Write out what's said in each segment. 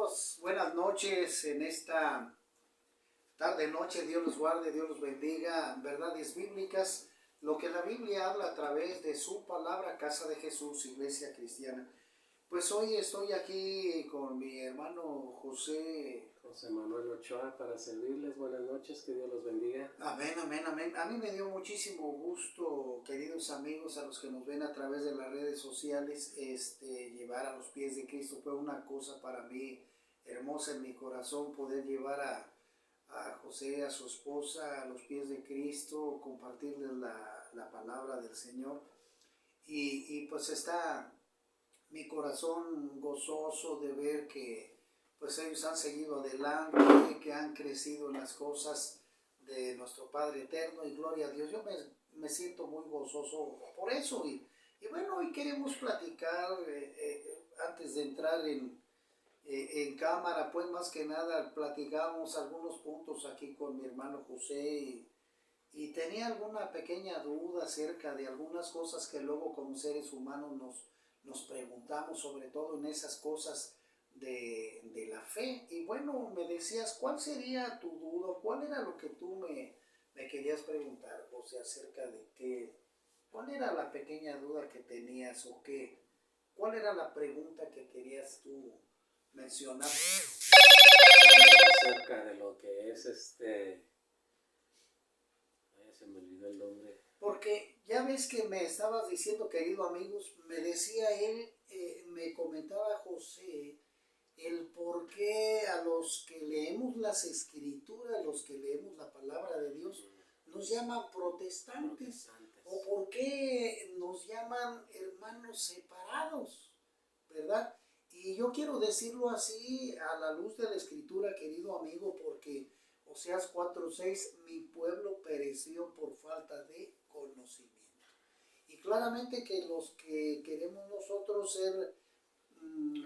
hermanos, buenas noches en esta tarde noche. Dios los guarde, Dios los bendiga. Verdades bíblicas, lo que la Biblia habla a través de su palabra, Casa de Jesús, Iglesia Cristiana. Pues hoy estoy aquí con mi hermano José Manuel Ochoa para servirles. Buenas noches, que Dios los bendiga. Amén, amén, amén. A mí me dio muchísimo gusto, queridos amigos, a los que nos ven a través de las redes sociales, llevar a los pies de Cristo. Fue una cosa para mí hermosa en mi corazón poder llevar a José, a su esposa, a los pies de Cristo, compartirles la palabra del Señor. Y pues está mi corazón gozoso de ver que pues ellos han seguido adelante, que han crecido en las cosas de nuestro Padre Eterno, y gloria a Dios. Yo me siento muy gozoso por eso. Y bueno, hoy queremos platicar, antes de entrar en cámara, pues más que nada platicamos algunos puntos aquí con mi hermano José, y tenía alguna pequeña duda acerca de algunas cosas que luego como seres humanos nos preguntamos, sobre todo en esas cosas de la fe. Y bueno, me decías, ¿cuál sería tu duda? ¿Cuál era lo que tú me querías preguntar, José, acerca de qué? ¿Cuál era la pequeña duda que tenías o qué? ¿Cuál era la pregunta que querías tú mencionar? Acerca de lo que es se me olvidó el nombre. Porque ya ves que me estabas diciendo, querido amigos, me decía él, me comentaba José, el por qué a los que leemos las escrituras, los que leemos la palabra de Dios, nos llaman protestantes, o por qué nos llaman hermanos separados, ¿verdad? Y yo quiero decirlo así a la luz de la escritura, querido amigo, porque Oseas 4:6, mi pueblo pereció por falta de conocimiento. Y claramente que los que queremos nosotros ser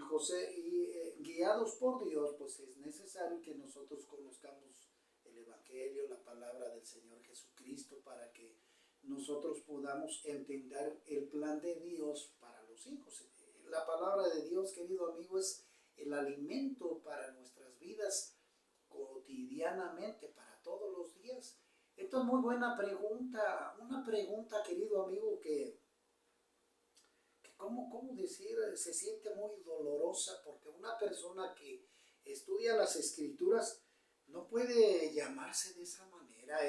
José, guiados por Dios, pues es necesario que nosotros conozcamos el Evangelio, la palabra del Señor Jesucristo, para que nosotros podamos entender el plan de Dios para los hijos. La palabra de Dios, querido amigo, es el alimento para nuestras vidas cotidianamente, para todos los días. Esto es muy buena pregunta, una pregunta, querido amigo, que ¿cómo decir? Se siente muy dolorosa, porque una persona que estudia las escrituras no puede llamarse de esa manera.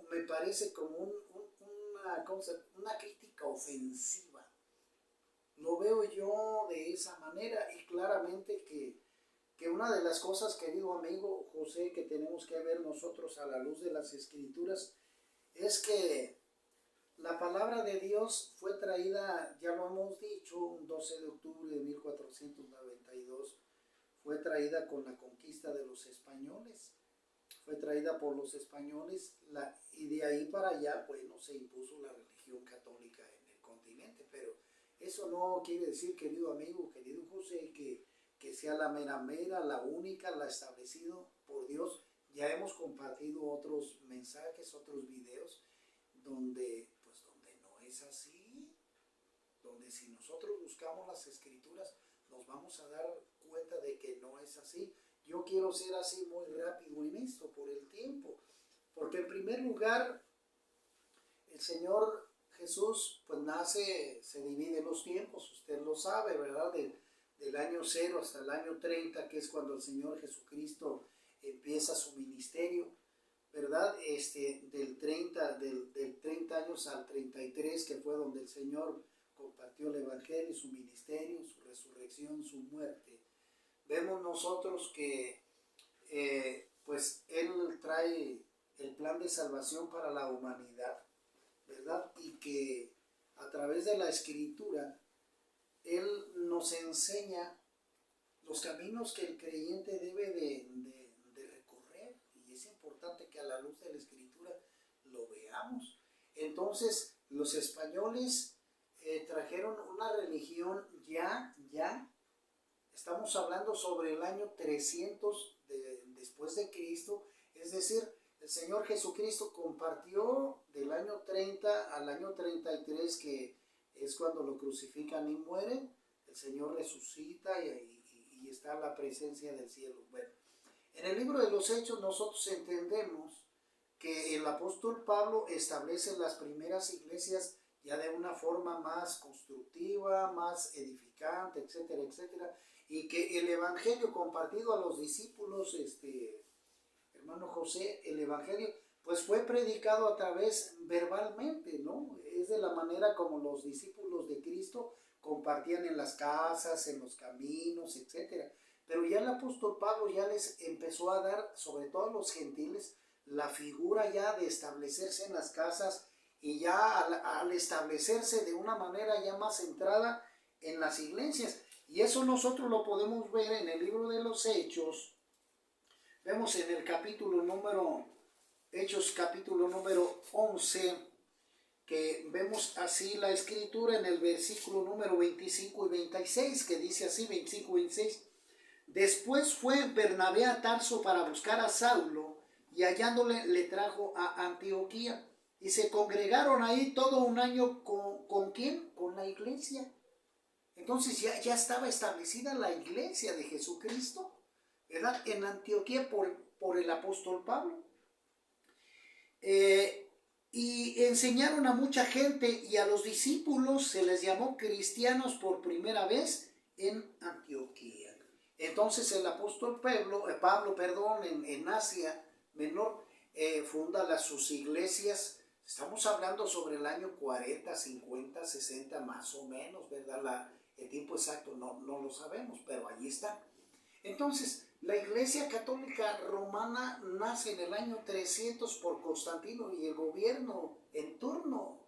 Me parece como una crítica ofensiva. Lo veo yo de esa manera, y claramente que una de las cosas, querido amigo José, que tenemos que ver nosotros a la luz de las escrituras, es que la palabra de Dios fue traída, ya lo hemos dicho, un 12 de octubre de 1492, fue traída con la conquista de los españoles, fue traída por los españoles, y de ahí para allá, bueno, se impuso la religión católica en el continente. Pero eso no quiere decir, querido amigo, querido José, que sea la mera, la única, la establecida por Dios. Ya hemos compartido otros mensajes, otros videos, donde no es así, donde si nosotros buscamos las escrituras nos vamos a dar cuenta de que no es así. Yo quiero ser así muy rápido en esto por el tiempo, porque en primer lugar el Señor Jesús pues nace, se divide en los tiempos, usted lo sabe, ¿verdad? Del año 0 hasta el año 30, que es cuando el Señor Jesucristo empieza su ministerio, ¿verdad? Del 30 años al 33, que fue donde el Señor compartió el Evangelio, su ministerio, su resurrección, su muerte. Vemos nosotros que pues Él trae el plan de salvación para la humanidad, ¿verdad? Y que a través de la Escritura Él nos enseña los caminos que el creyente debe de recorrer, y es importante que a la luz de la Escritura lo veamos. Entonces los españoles trajeron una religión ya, estamos hablando sobre el año 300 después de Cristo, es decir, el Señor Jesucristo compartió del año 30 al año 33, que es cuando lo crucifican y mueren. el Señor resucita y está en la presencia del cielo. Bueno, en el libro de los Hechos nosotros entendemos que el apóstol Pablo establece las primeras iglesias ya de una forma más constructiva, más edificante, etcétera, etcétera, y que el evangelio compartido a los discípulos, hermano José, el evangelio pues fue predicado a través verbalmente, ¿no? Es de la manera como los discípulos de Cristo compartían en las casas, en los caminos, etcétera. Pero ya el apóstol Pablo ya les empezó a dar, sobre todo a los gentiles, la figura ya de establecerse en las casas y ya al establecerse de una manera ya más centrada en las iglesias. Y eso nosotros lo podemos ver en el libro de los Hechos. Vemos en el Hechos capítulo número 11, que vemos así la escritura en el versículo número 25 y 26, que dice así, 25 y 26. Después fue Bernabé a Tarso para buscar a Saulo, y hallándole le trajo a Antioquía. Y se congregaron ahí todo un año ¿con quién? Con la iglesia. Entonces ya estaba establecida la iglesia de Jesucristo, ¿verdad? En Antioquía por el apóstol Pablo. Y enseñaron a mucha gente, y a los discípulos se les llamó cristianos por primera vez en Antioquía. Entonces el apóstol Pablo, en Asia Menor, funda sus iglesias. Estamos hablando sobre el año 40, 50, 60 más o menos, ¿verdad? El tiempo exacto no lo sabemos, pero allí está. Entonces, la Iglesia Católica Romana nace en el año 300 por Constantino y el gobierno en turno.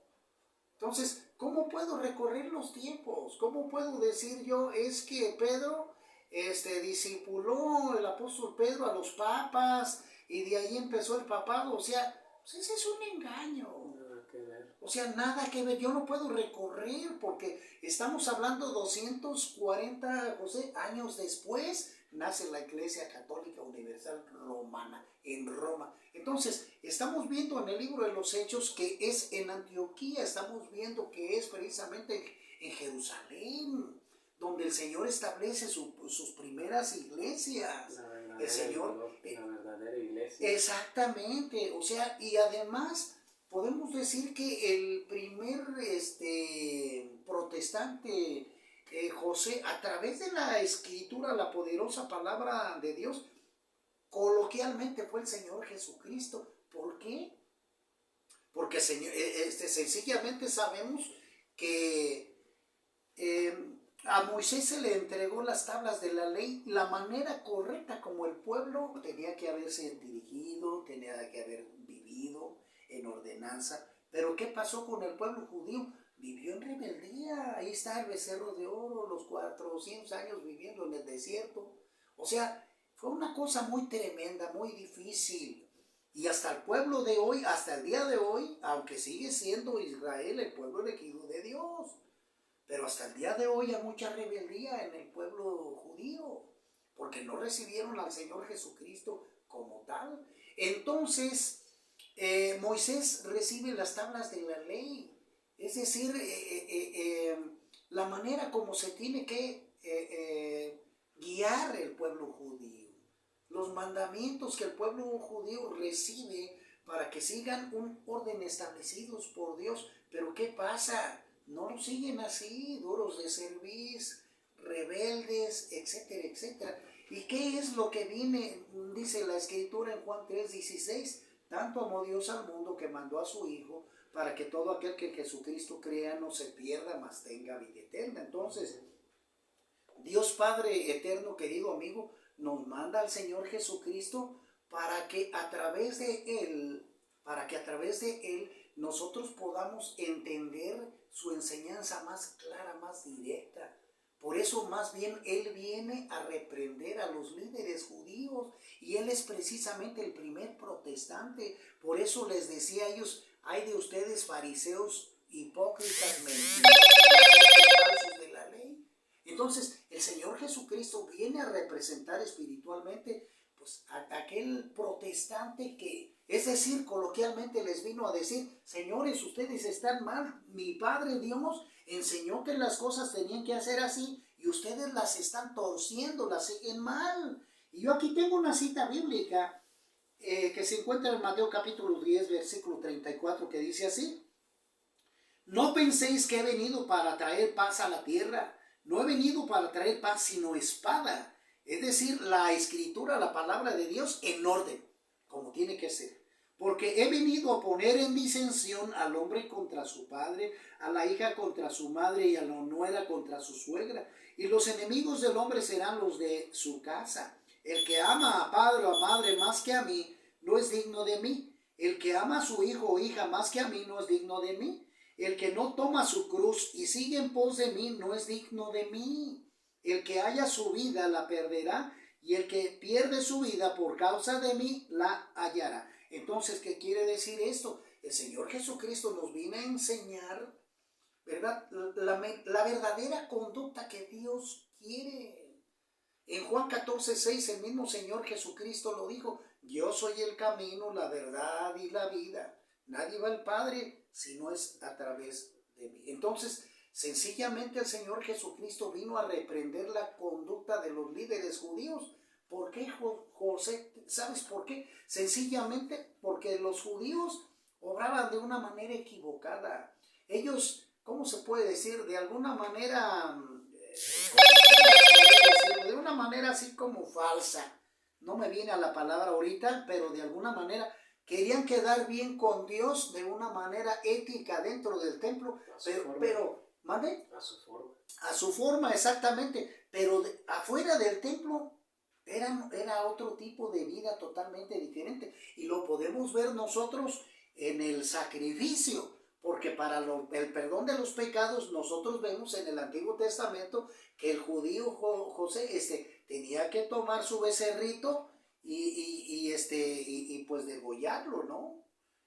Entonces, ¿cómo puedo recorrer los tiempos? ¿Cómo puedo decir yo, es que Pedro discipuló el apóstol Pedro a los papas y de ahí empezó el papado? O sea, pues ese es un engaño. Nada que ver. O sea, nada que ver, yo no puedo recorrer porque estamos hablando 240, José, años después, nace la Iglesia Católica Universal Romana en Roma. Entonces, estamos viendo en el libro de los Hechos que es en Antioquía, estamos viendo que es precisamente en Jerusalén, donde el Señor establece sus primeras iglesias. El Señor, la verdadera iglesia. Exactamente, o sea, y además podemos decir que el primer protestante, José, a través de la escritura, la poderosa palabra de Dios, coloquialmente fue el Señor Jesucristo. ¿Por qué? Porque sencillamente sabemos que a Moisés se le entregó las tablas de la ley, la manera correcta como el pueblo tenía que haberse dirigido, tenía que haber vivido en ordenanza. Pero ¿qué pasó con el pueblo judío? Vivió en rebeldía. Ahí está el becerro de oro, los 400 años viviendo en el desierto. O sea, fue una cosa muy tremenda, muy difícil. Y hasta el pueblo de hoy, hasta el día de hoy, aunque sigue siendo Israel el pueblo elegido de Dios, pero hasta el día de hoy hay mucha rebeldía en el pueblo judío, porque no recibieron al Señor Jesucristo como tal. Entonces, Moisés recibe las tablas de la ley, es decir, la manera como se tiene que guiar el pueblo judío, los mandamientos que el pueblo judío recibe para que sigan un orden establecidos por Dios. Pero ¿qué pasa? No lo siguen así, duros de cerviz, rebeldes, etcétera, etcétera. ¿Y qué es lo que viene? Dice la escritura en Juan 3:16, tanto amó Dios al mundo que mandó a su Hijo para que todo aquel que en Jesucristo crea no se pierda, mas tenga vida eterna. Entonces, Dios Padre eterno, querido amigo, nos manda al Señor Jesucristo para que a través de Él, nosotros podamos entender su enseñanza más clara, más directa. Por eso más bien Él viene a reprender a los líderes judíos y Él es precisamente el primer protestante. Por eso les decía a ellos, ay de ustedes fariseos, hipócritas, mentirosos, falsos de la ley. Entonces el Señor Jesucristo viene a representar espiritualmente pues a aquel protestante que, es decir, coloquialmente les vino a decir, señores, ustedes están mal, mi Padre Dios enseñó que las cosas tenían que hacer así y ustedes las están torciendo, las siguen mal. Y yo aquí tengo una cita bíblica que se encuentra en Mateo capítulo 10, versículo 34, que dice así: no penséis que he venido para traer paz a la tierra. No he venido para traer paz, sino espada. Es decir, la escritura, la palabra de Dios en orden, como tiene que ser. Porque he venido a poner en disensión al hombre contra su padre, a la hija contra su madre y a la nuera contra su suegra. Y los enemigos del hombre serán los de su casa. El que ama a padre o a madre más que a mí, no es digno de mí. El que ama a su hijo o hija más que a mí, no es digno de mí. El que no toma su cruz y sigue en pos de mí, no es digno de mí. El que haya su vida, la perderá, y el que pierde su vida por causa de mí, la hallará. Entonces, ¿qué quiere decir esto? El Señor Jesucristo nos vino a enseñar, ¿verdad?, la verdadera conducta que Dios quiere. En Juan 14:6 el mismo Señor Jesucristo lo dijo: yo soy el camino, la verdad y la vida. Nadie va al Padre si no es a través de mí. Entonces, sencillamente el Señor Jesucristo vino a reprender la conducta de los líderes judíos. ¿Por qué, José? ¿Sabes por qué? Sencillamente porque los judíos obraban de una manera equivocada. Ellos, ¿cómo se puede decir? De alguna manera, de una manera así como falsa. No me viene a la palabra ahorita, pero de alguna manera querían quedar bien con Dios de una manera ética dentro del templo, ¿mande? A su forma. A su forma, exactamente, pero afuera del templo era otro tipo de vida totalmente diferente, y lo podemos ver nosotros en el sacrificio, porque para el perdón de los pecados nosotros vemos en el Antiguo Testamento que el judío José tenía que tomar su becerrito y pues degollarlo, ¿no?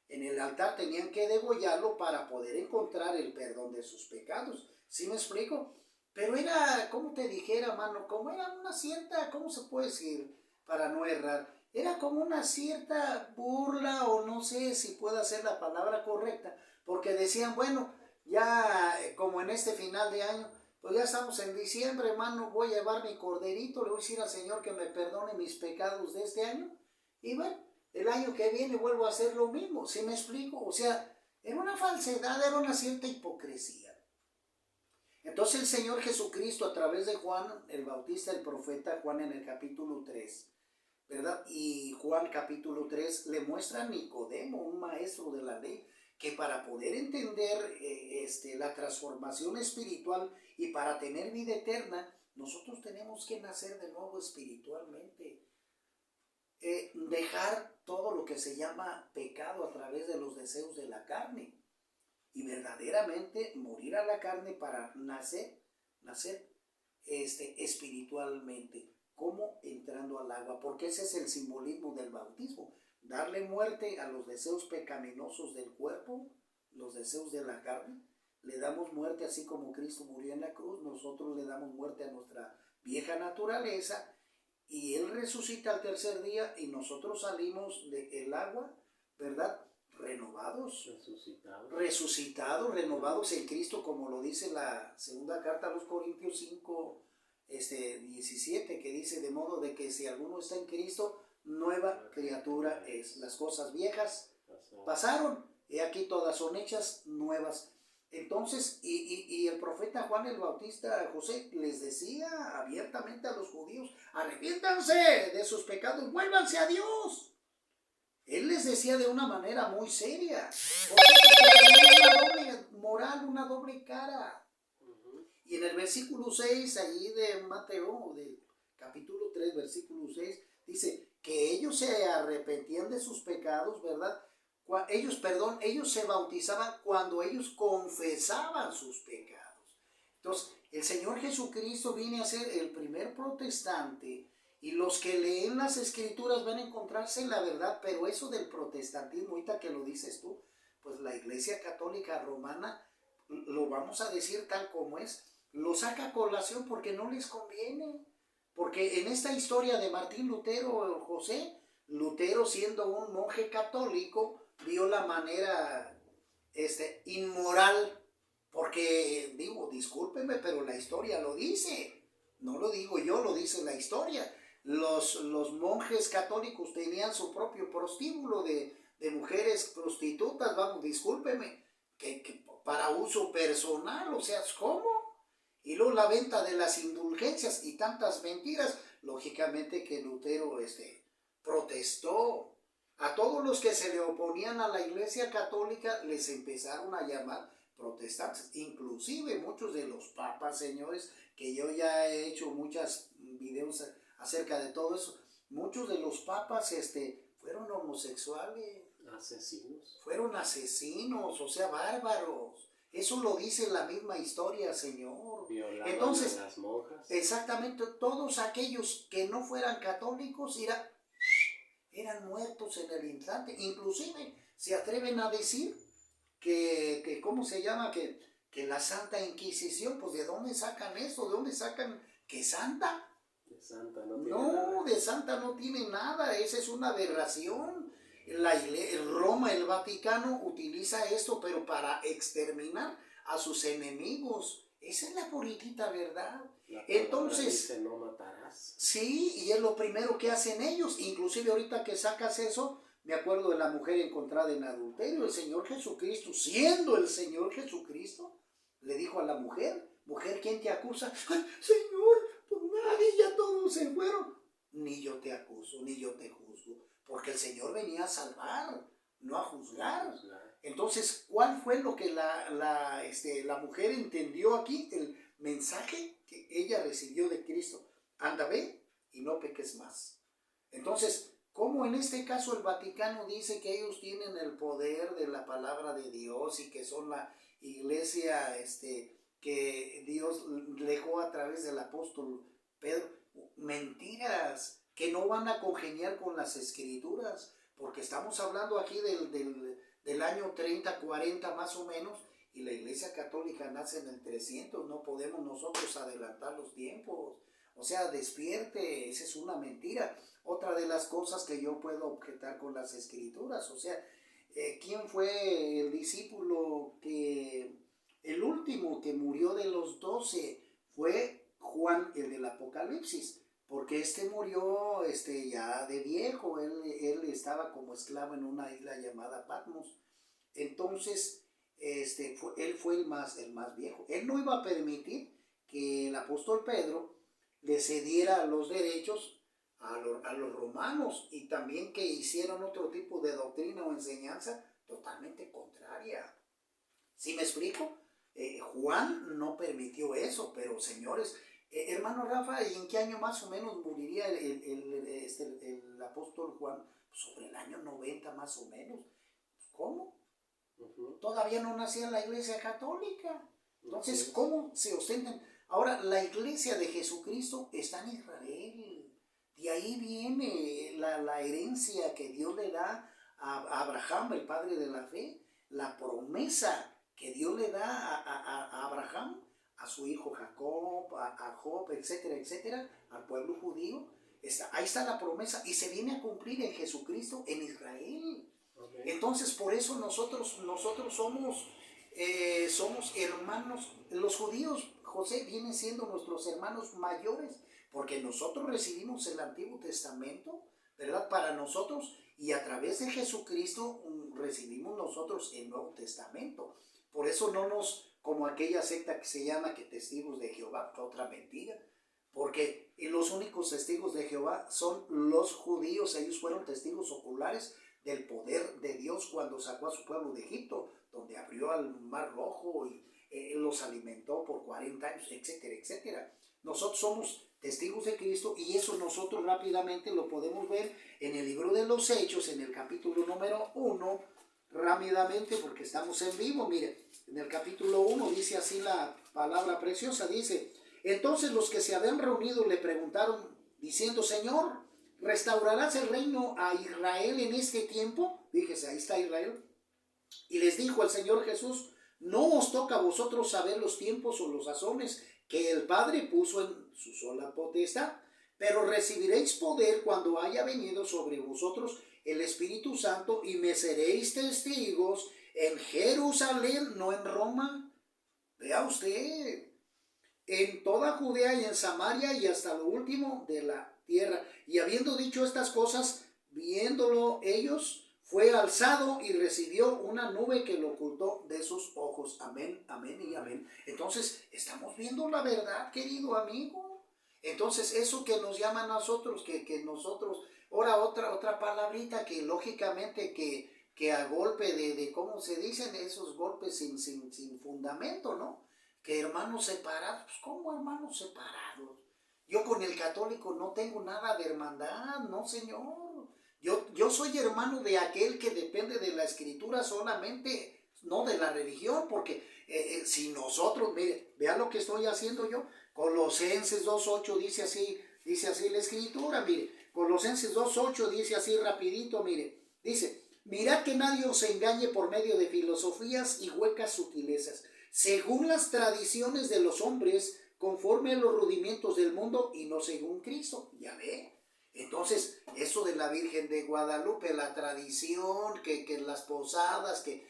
En el altar tenían que degollarlo para poder encontrar el perdón de sus pecados. ¿Sí me explico? Pero era, como te dijera, mano, como era una cierta, ¿cómo se puede decir? Para no errar, era como una cierta burla, o no sé si pueda ser la palabra correcta, porque decían, bueno, ya como en este final de año, pues ya estamos en diciembre, hermano, voy a llevar mi corderito, le voy a decir al Señor que me perdone mis pecados de este año, y bueno, el año que viene vuelvo a hacer lo mismo. ¿Sí me explico? O sea, era una falsedad, era una cierta hipocresía. Entonces el Señor Jesucristo, a través de Juan el Bautista, el profeta Juan, en el capítulo 3, ¿verdad? Y Juan capítulo 3 le muestra a Nicodemo, un maestro de la ley, que para poder entender la transformación espiritual y para tener vida eterna, nosotros tenemos que nacer de nuevo espiritualmente. Dejar todo lo que se llama pecado a través de los deseos de la carne, y verdaderamente morir a la carne para nacer espiritualmente. ¿Cómo? Entrando al agua, porque ese es el simbolismo del bautismo: darle muerte a los deseos pecaminosos del cuerpo, los deseos de la carne. Le damos muerte, así como Cristo murió en la cruz, nosotros le damos muerte a nuestra vieja naturaleza, y Él resucita al tercer día, y nosotros salimos del agua, ¿verdad?, renovados, resucitados, renovados en Cristo, como lo dice la segunda carta a los Corintios 5, 17, que dice: de modo de que si alguno está en Cristo, nueva criatura es. Las cosas viejas pasaron, y aquí todas son hechas nuevas. Entonces, y el profeta Juan el Bautista, José, les decía abiertamente a los judíos: arrepiéntanse de sus pecados, vuélvanse a Dios. Él les decía de una manera muy seria, porque tenía una doble moral, una doble cara. Y en el versículo 6, allí de Mateo, del capítulo 3, versículo 6, dice que ellos se arrepentían de sus pecados, ¿verdad? Ellos se bautizaban cuando ellos confesaban sus pecados. Entonces, el Señor Jesucristo viene a ser el primer protestante, y los que leen las escrituras van a encontrarse en la verdad. Pero eso del protestantismo, ahorita que lo dices tú, pues la Iglesia Católica Romana, lo vamos a decir tal como es, lo saca a colación porque no les conviene. Porque en esta historia de Martín Lutero, José, Lutero, siendo un monje católico, vio la manera inmoral, porque digo, discúlpenme, pero la historia lo dice. No lo digo yo, lo dice la historia. Los monjes católicos tenían su propio prostíbulo de mujeres prostitutas, vamos, discúlpeme, que para uso personal, o sea, ¿cómo? Y luego la venta de las indulgencias y tantas mentiras, lógicamente que Lutero protestó. A todos los que se le oponían a la Iglesia Católica les empezaron a llamar protestantes, inclusive muchos de los papas, señores, que yo ya he hecho muchos videos acerca de todo eso, muchos de los papas fueron homosexuales. Asesinos. Fueron asesinos, o sea, bárbaros. Eso lo dice la misma historia, Señor. Violaban Entonces, a las monjas. exactamente, todos aquellos que no fueran católicos eran muertos en el instante. Inclusive se atreven a decir que ¿cómo se llama? Que la Santa Inquisición, pues ¿de dónde sacan eso? ¿De dónde sacan que santa? De santa no tiene No, nada. de santa no tiene nada, esa es una aberración. Roma, el Vaticano, utiliza esto, pero para exterminar a sus enemigos. Esa es la puritita verdad. Entonces, dice, no matarás. Sí, y es lo primero que hacen ellos. Inclusive ahorita que sacas eso, me acuerdo de la mujer encontrada en adulterio. El Señor Jesucristo, siendo el Señor Jesucristo, le dijo a la mujer, mujer, ¿quién te acusa? ¡Ay, Señor, pues nadie, ya todos se fueron. Ni yo te acuso, ni yo te juzgo, porque el Señor venía a salvar, no a juzgar. Entonces, ¿cuál fue lo que la mujer entendió aquí? El mensaje que ella recibió de Cristo. Anda, ve y no peques más. Entonces, ¿cómo en este caso el Vaticano dice que ellos tienen el poder de la palabra de Dios y que son la iglesia que Dios dejó a través del apóstol Pedro? Mentiras, que no van a congeniar con las escrituras, porque estamos hablando aquí del año 30, 40 más o menos, y la iglesia católica nace en el 300, no podemos nosotros adelantar los tiempos. O sea, despierte, esa es una mentira. Otra de las cosas que yo puedo objetar con las escrituras, o sea, ¿quién fue el discípulo el último que murió de los 12? Fue Juan, el del Apocalipsis, porque murió ya de viejo, él estaba como esclavo en una isla llamada Patmos. Entonces, él fue el más viejo. Él no iba a permitir que el apóstol Pedro le cediera los derechos a los romanos y también que hicieran otro tipo de doctrina o enseñanza totalmente contraria. ¿Sí me explico? Juan no permitió eso, pero señores, hermano Rafa, ¿y en qué año más o menos moriría el apóstol Juan? Sobre el año 90 más o menos. ¿Cómo? Todavía no nacía la iglesia católica. Entonces, ¿cómo se ostentan? Ahora, la iglesia de Jesucristo está en Israel. De ahí viene la herencia que Dios le da a Abraham, el padre de la fe. La promesa que Dios le da a Abraham, a su hijo Jacob, a Job, etcétera, etcétera, al pueblo judío. Ahí está la promesa y se viene a cumplir en Jesucristo en Israel. Okay. Entonces, por eso nosotros somos hermanos. Los judíos, José, vienen siendo nuestros hermanos mayores, porque nosotros recibimos el Antiguo Testamento, ¿verdad? Para nosotros, y a través de Jesucristo recibimos nosotros el Nuevo Testamento. Por eso no como aquella secta que se llama que Testigos de Jehová, otra mentira, porque los únicos testigos de Jehová son los judíos. Ellos fueron testigos oculares del poder de Dios cuando sacó a su pueblo de Egipto, donde abrió al Mar Rojo y los alimentó por 40 años, etcétera, etcétera. Nosotros somos testigos de Cristo y eso nosotros rápidamente lo podemos ver en el libro de los Hechos, en el capítulo número 1, rápidamente porque estamos en vivo. Mire, en el capítulo 1 dice así la palabra preciosa, dice: entonces los que se habían reunido le preguntaron diciendo: Señor, ¿restaurarás el reino a Israel en este tiempo? Fíjese, ahí está Israel. Y les dijo el Señor Jesús: no os toca a vosotros saber los tiempos o los sazones que el Padre puso en su sola potestad, pero recibiréis poder cuando haya venido sobre vosotros el Espíritu Santo y me seréis testigos en Jerusalén, no en Roma. Vea usted, en toda Judea y en Samaria y hasta lo último de la tierra. Y habiendo dicho estas cosas, viéndolo ellos, fue alzado y recibió una nube que lo ocultó de sus ojos. Amén, amén y amén. Entonces, estamos viendo la verdad, querido amigo. Entonces, eso que nos llama a nosotros, que nosotros, ahora otra palabrita que lógicamente que a golpe de ¿cómo se dicen? Esos golpes sin fundamento, ¿no? Que hermanos separados, pues ¿cómo hermanos separados? Yo con el católico no tengo nada de hermandad, no señor. Yo soy hermano de aquel que depende de la escritura solamente, no de la religión, porque si nosotros, mire, vean lo que estoy haciendo yo, Colosenses 2.8 dice así la escritura, mire, Colosenses 2.8 dice así rapidito, mire, dice, mirad que nadie os engañe por medio de filosofías y huecas sutilezas, según las tradiciones de los hombres, conforme a los rudimentos del mundo y no según Cristo, ya ve. Entonces, eso de la Virgen de Guadalupe, la tradición, que las posadas, que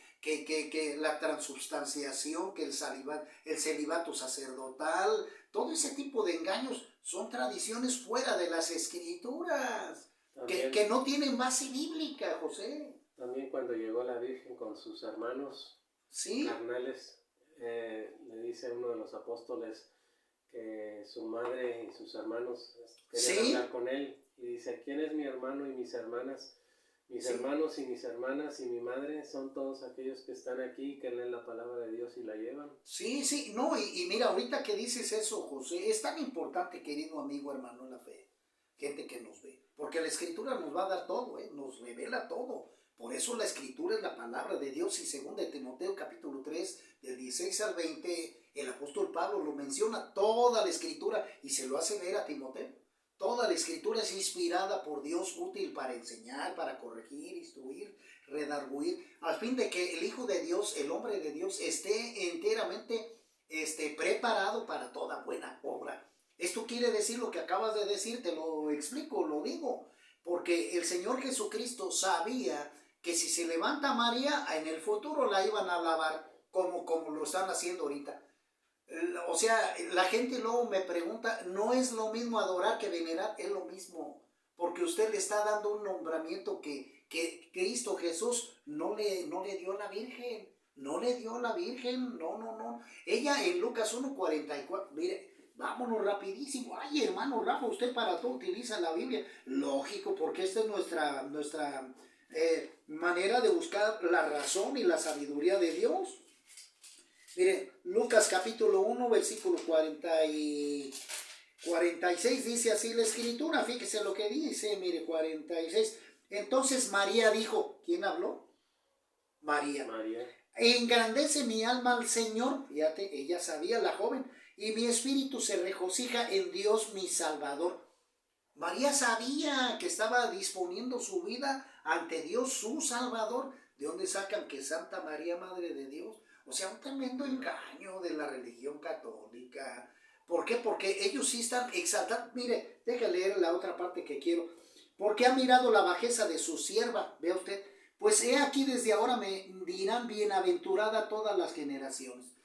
la transubstanciación, que el celibato sacerdotal, todo ese tipo de engaños son tradiciones fuera de las escrituras, que no tienen base bíblica, José. También cuando llegó la Virgen con sus hermanos ¿sí? carnales, le dice a uno de los apóstoles que su madre y sus hermanos querían ¿sí? hablar con él. Y dice, ¿quién es mi hermano y mis hermanas? Mis ¿sí? hermanos y mis hermanas y mi madre son todos aquellos que están aquí, que leen la palabra de Dios y la llevan. Sí, sí, no, y mira, ahorita que dices eso, José, es tan importante, querido amigo, hermano, en la fe, gente que nos ve, porque la escritura nos va a dar todo, nos revela todo. Por eso la escritura es la palabra de Dios, y según de Timoteo capítulo 3, del 16 al 20, el apóstol Pablo lo menciona toda la escritura y se lo hace leer a Timoteo. Toda la escritura es inspirada por Dios, útil para enseñar, para corregir, instruir, redarguir, al fin de que el Hijo de Dios, el hombre de Dios, esté enteramente preparado para toda buena obra. Esto quiere decir lo que acabas de decir, te lo explico, lo digo, porque el Señor Jesucristo sabía que si se levanta María, en el futuro la iban a alabar como lo están haciendo ahorita. O sea, la gente luego me pregunta, no es lo mismo adorar que venerar, es lo mismo, porque usted le está dando un nombramiento que Cristo Jesús no le dio a la Virgen, no le dio a la Virgen, no. Ella en Lucas 1:44, mire, vámonos rapidísimo, ay hermano Rafa, usted para todo utiliza la Biblia, lógico, porque esta es nuestra manera de buscar la razón y la sabiduría de Dios. Mire, Lucas capítulo 1, versículo 46 dice así la escritura, fíjese lo que dice, mire, 46. Entonces María dijo, ¿quién habló? María. Engrandece mi alma al Señor, fíjate, ella sabía, la joven, y mi espíritu se regocija en Dios mi Salvador. María sabía que estaba disponiendo su vida ante Dios, su Salvador. ¿De dónde sacan que Santa María, Madre de Dios? O sea, un tremendo engaño de la religión católica. ¿Por qué? Porque ellos sí están exaltando. Mire, déjale leer la otra parte que quiero. Porque ha mirado la bajeza de su sierva. Vea usted. Pues he aquí desde ahora me dirán bienaventurada todas las generaciones.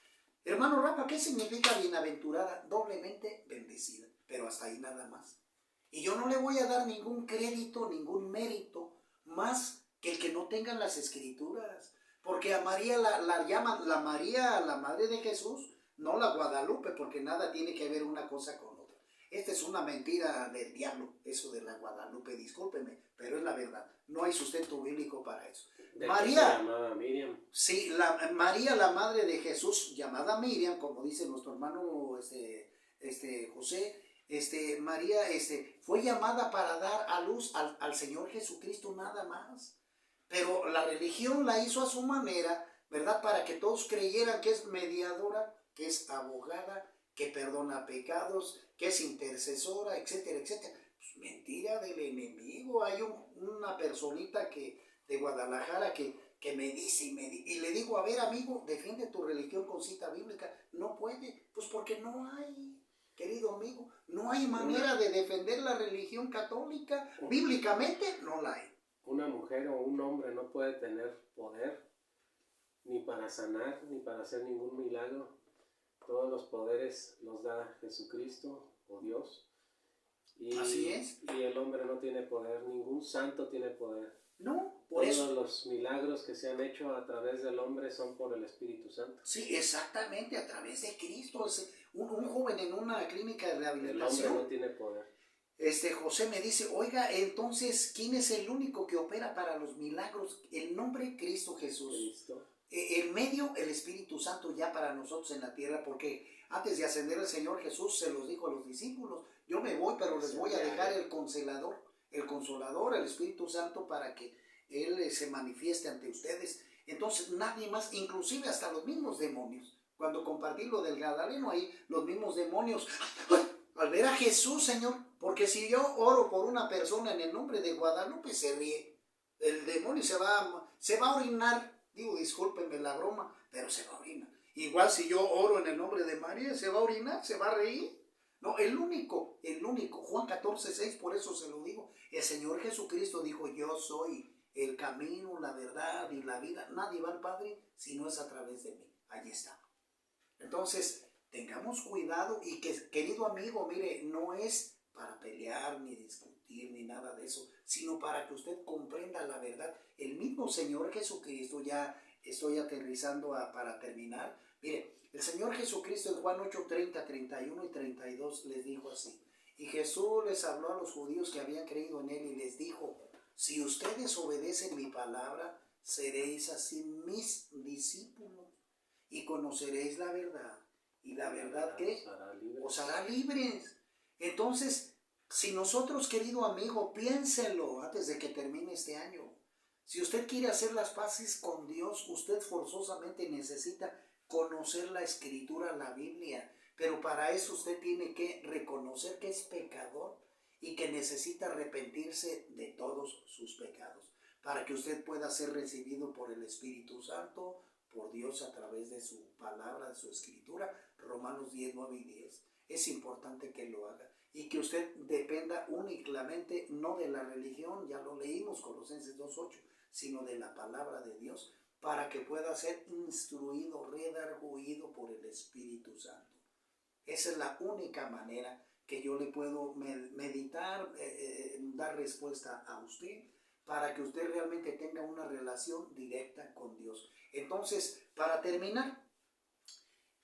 Hermano Rafa, ¿qué significa bienaventurada? Doblemente bendecida. Pero hasta ahí nada más. Y yo no le voy a dar ningún crédito, ningún mérito, más que el que no tengan las escrituras. Porque a María la llaman la María, la Madre de Jesús, no la Guadalupe, porque nada tiene que ver una cosa con otra. Esta es una mentira del diablo, eso de la Guadalupe, discúlpeme, pero es la verdad. No hay sustento bíblico para eso. María, llamada Miriam. Sí, María, la Madre de Jesús, llamada Miriam, como dice nuestro hermano José, María fue llamada para dar a luz al Señor Jesucristo nada más. Pero la religión la hizo a su manera, ¿verdad? Para que todos creyeran que es mediadora, que es abogada, que perdona pecados, que es intercesora, etcétera, etcétera. Pues mentira del enemigo. Hay una personita de Guadalajara que me dice y le digo, a ver amigo, defiende tu religión con cita bíblica. No puede, pues porque no hay. Querido amigo, no hay manera de defender la religión católica. Bíblicamente no la hay. Una mujer o un hombre no puede tener poder ni para sanar, ni para hacer ningún milagro. Todos los poderes los da Jesucristo o Dios. Y, Así es. Y el hombre no tiene poder, ningún santo tiene poder. No, por Todos eso. los milagros que se han hecho a través del hombre son por el Espíritu Santo. Sí, exactamente, a través de Cristo. Un joven en una clínica de El hombre rehabilitación, no tiene poder. José me dice, oiga, entonces, ¿quién es el único que opera para los milagros? El nombre Cristo Jesús. Cristo. El medio, el Espíritu Santo ya para nosotros en la tierra, porque antes de ascender el Señor Jesús se los dijo a los discípulos, yo me voy, pero les voy a dejar el Consolador, el Espíritu Santo, para que Él se manifieste ante ustedes. Entonces nadie más, inclusive hasta los mismos demonios, cuando compartí lo del Gadareno, ahí los mismos demonios, al ver a Jesús, Señor, porque si yo oro por una persona en el nombre de Guadalupe, se ríe, el demonio se va a orinar. Digo, discúlpenme la broma, pero se va a orinar. Igual si yo oro en el nombre de María, se va a orinar, se va a reír. No, el único, Juan 14:6, por eso se lo digo. El Señor Jesucristo dijo, yo soy el camino, la verdad y la vida. Nadie va al Padre si no es a través de mí. Allí está. Entonces, tengamos cuidado y que, querido amigo, mire, no es para pelear ni discutir ni nada de eso, sino para que usted comprenda la verdad. El mismo Señor Jesucristo, ya estoy aterrizando para terminar. Mire, el Señor Jesucristo en Juan 8:30, 31 y 32 les dijo así. Y Jesús les habló a los judíos que habían creído en Él y les dijo, si ustedes obedecen mi palabra, seréis así mis discípulos y conoceréis la verdad. Y la verdad que os hará libres. Entonces, si nosotros, querido amigo, piénselo antes de que termine este año. Si usted quiere hacer las paces con Dios, usted forzosamente necesita conocer la Escritura, la Biblia. Pero para eso usted tiene que reconocer que es pecador y que necesita arrepentirse de todos sus pecados, para que usted pueda ser recibido por el Espíritu Santo, por Dios a través de su palabra, de su Escritura. Romanos 10, 9 y 10. Es importante que lo haga y que usted dependa únicamente no de la religión, ya lo leímos, Colosenses 2:8, sino de la palabra de Dios, para que pueda ser instruido, redarguido por el Espíritu Santo. Esa es la única manera que yo le puedo meditar, dar respuesta a usted, para que usted realmente tenga una relación directa con Dios. Entonces, para terminar,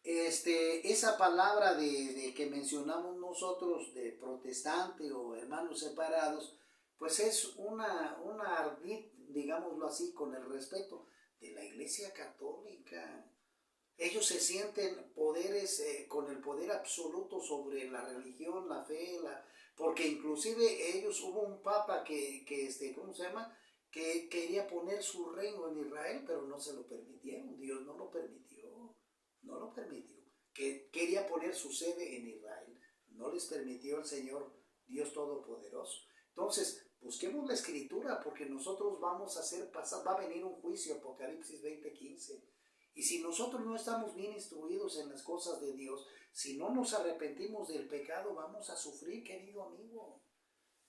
esa palabra de que mencionamos nosotros de protestante o hermanos separados, pues es una ardid, digámoslo así, con el respeto de la Iglesia Católica. Ellos se sienten poderes, con el poder absoluto sobre la religión, la fe, porque inclusive ellos, hubo un papa ¿cómo se llama? Que quería poner su reino en Israel, pero no se lo permitieron, Dios no lo permitió. No lo permitió, que quería poner su sede en Israel. No les permitió el Señor Dios Todopoderoso. Entonces, busquemos la Escritura, porque nosotros vamos a hacer pasar, va a venir un juicio, Apocalipsis 20:15. Y si nosotros no estamos bien instruidos en las cosas de Dios, si no nos arrepentimos del pecado, vamos a sufrir, querido amigo.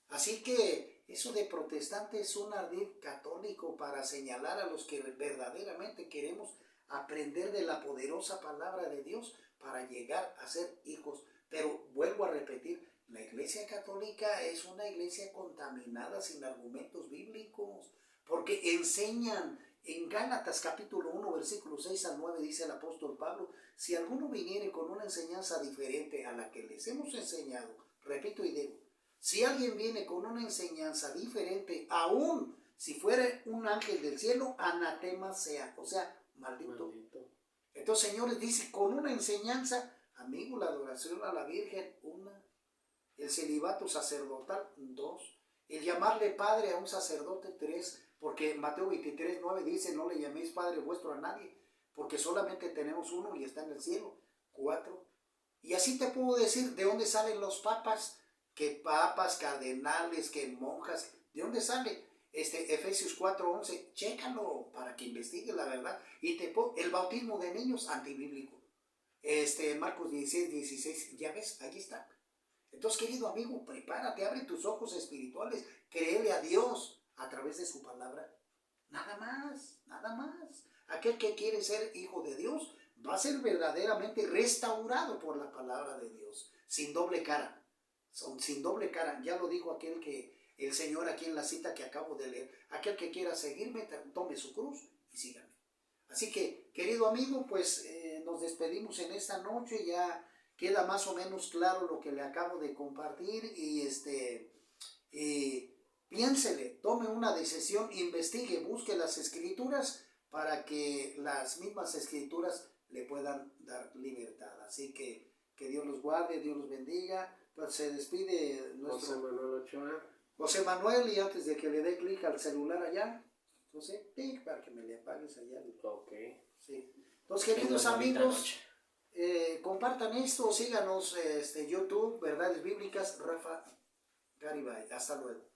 Así que eso de protestante es un ardid católico para señalar a los que verdaderamente queremos aprender de la poderosa palabra de Dios para llegar a ser hijos. Pero vuelvo a repetir, la Iglesia Católica es una iglesia contaminada sin argumentos bíblicos, porque enseñan en Gálatas capítulo 1 versículos 6 al 9, dice el apóstol Pablo, si alguno viniere con una enseñanza diferente a la que les hemos enseñado, repito y digo, si alguien viene con una enseñanza diferente, aún si fuera un ángel del cielo, anatema sea, o sea, maldito. Entonces, señores, dice, con una enseñanza, amigo, la adoración a la Virgen, una, el celibato sacerdotal, dos, el llamarle padre a un sacerdote, tres, porque Mateo 23:9 dice, no le llaméis padre vuestro a nadie, porque solamente tenemos uno y está en el cielo, cuatro. Y así te puedo decir de dónde salen los papas, que papas, cardenales, que monjas, ¿de dónde sale? Efesios 4:11, chécalo para que investigue la verdad. Y el bautismo de niños, antibíblico. Marcos 16:16, ya ves, allí está. Entonces, querido amigo, prepárate, abre tus ojos espirituales, créele a Dios a través de su palabra. Nada más, nada más. Aquel que quiere ser hijo de Dios, va a ser verdaderamente restaurado por la palabra de Dios, sin doble cara. Sin doble cara. Ya lo dijo el Señor aquí en la cita que acabo de leer. Aquel que quiera seguirme, tome su cruz y sígame. Así que, querido amigo, pues nos despedimos en esta noche. Ya queda más o menos claro lo que le acabo de compartir y piénsele, tome una decisión, investigue, busque las escrituras para que las mismas escrituras le puedan dar libertad. Así que Dios los guarde, Dios los bendiga. Pues se despide nuestro José Manuel Ochoa. José Manuel, y antes de que le dé clic al celular allá, José, tic, para que me le apagues allá. Ok. Sí. Entonces, queridos amigos, compartan esto, síganos YouTube, Verdades Bíblicas, Rafa Garibay. Hasta luego.